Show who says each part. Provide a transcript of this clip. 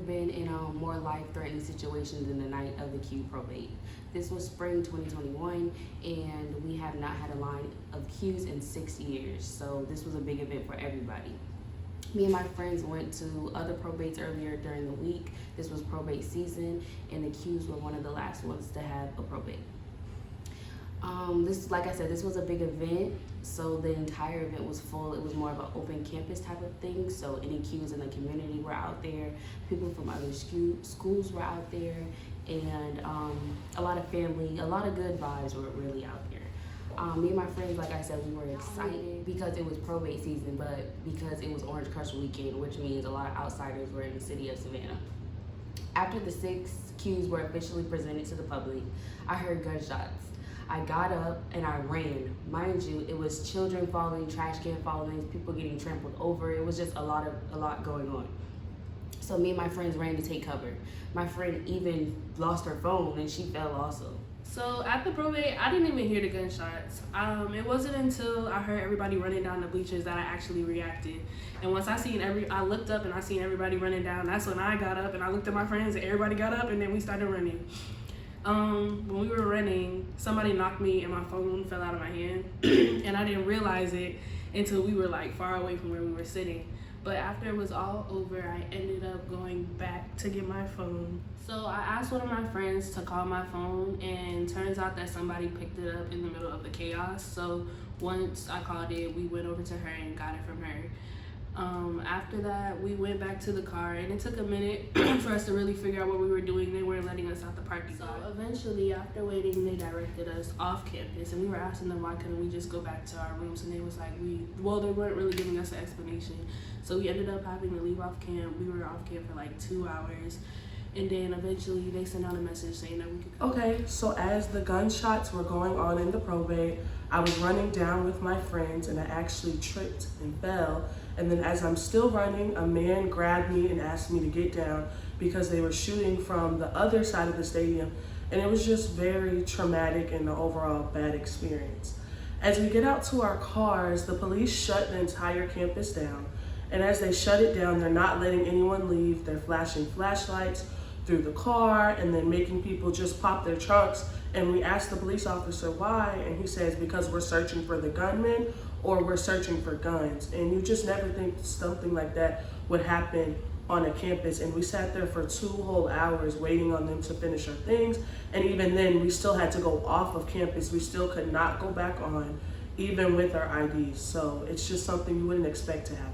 Speaker 1: been in more life-threatening situations in the night of the Q probate. This was spring 2021, and we have not had a line of Qs in 6 years, so this was a big event for everybody. Me and my friends went to other probates earlier during the week. This was probate season, and the Qs were one of the last ones to have a probate. Like I said, this was a big event, so the entire event was full. It was more of an open campus type of thing, so any Qs in the community were out there, people from other schools were out there, and a lot of family, a lot of good vibes were really out there. Me and my friends, like I said, we were excited because it was probate season, but because it was Orange Crush weekend, which means a lot of outsiders were in the city of Savannah. After the 6 Qs were officially presented to the public, I heard gunshots. I got up and I ran. Mind you, it was children falling, trash can falling, people getting trampled over. It was just a lot going on. So me and my friends ran to take cover. My friend even lost her phone and she fell also.
Speaker 2: So at the probate, I didn't even hear the gunshots. It wasn't until I heard everybody running down the bleachers that I actually reacted. And once I looked up and I seen everybody running down, that's when I got up and I looked at my friends and everybody got up and then we started running. When we were running, somebody knocked me and my phone fell out of my hand and I didn't realize it until we were like far away from where we were sitting. But after it was all over, I ended up going back to get my phone. So I asked one of my friends to call my phone, and turns out that somebody picked it up in the middle of the chaos. So once I called it, we went over to her and got it from her. After that, we went back to the car, and it took a minute for us to really figure out what we were doing. They weren't letting us out the parking lot. So eventually, after waiting, they directed us off campus, and we were asking them why couldn't we just go back to our rooms, and they was like, they weren't really giving us an explanation. So we ended up having to leave off camp. We were off camp for like 2 hours. And then eventually they sent out a message saying that we could come.
Speaker 3: Okay, so as the gunshots were going on in the probate, I was running down with my friends and I actually tripped and fell. And then as I'm still running, a man grabbed me and asked me to get down because they were shooting from the other side of the stadium. And it was just very traumatic and an overall bad experience. As we get out to our cars, the police shut the entire campus down. And as they shut it down, they're not letting anyone leave. They're flashing flashlights through the car and then making people just pop their trunks. And we asked the police officer why, and he says because we're searching for the gunman or we're searching for guns. And you just never think something like that would happen on a campus. And we sat there for 2 whole hours waiting on them to finish our things. And even then, we still had to go off of campus. We still could not go back on, even with our IDs. So it's just something you wouldn't expect to happen.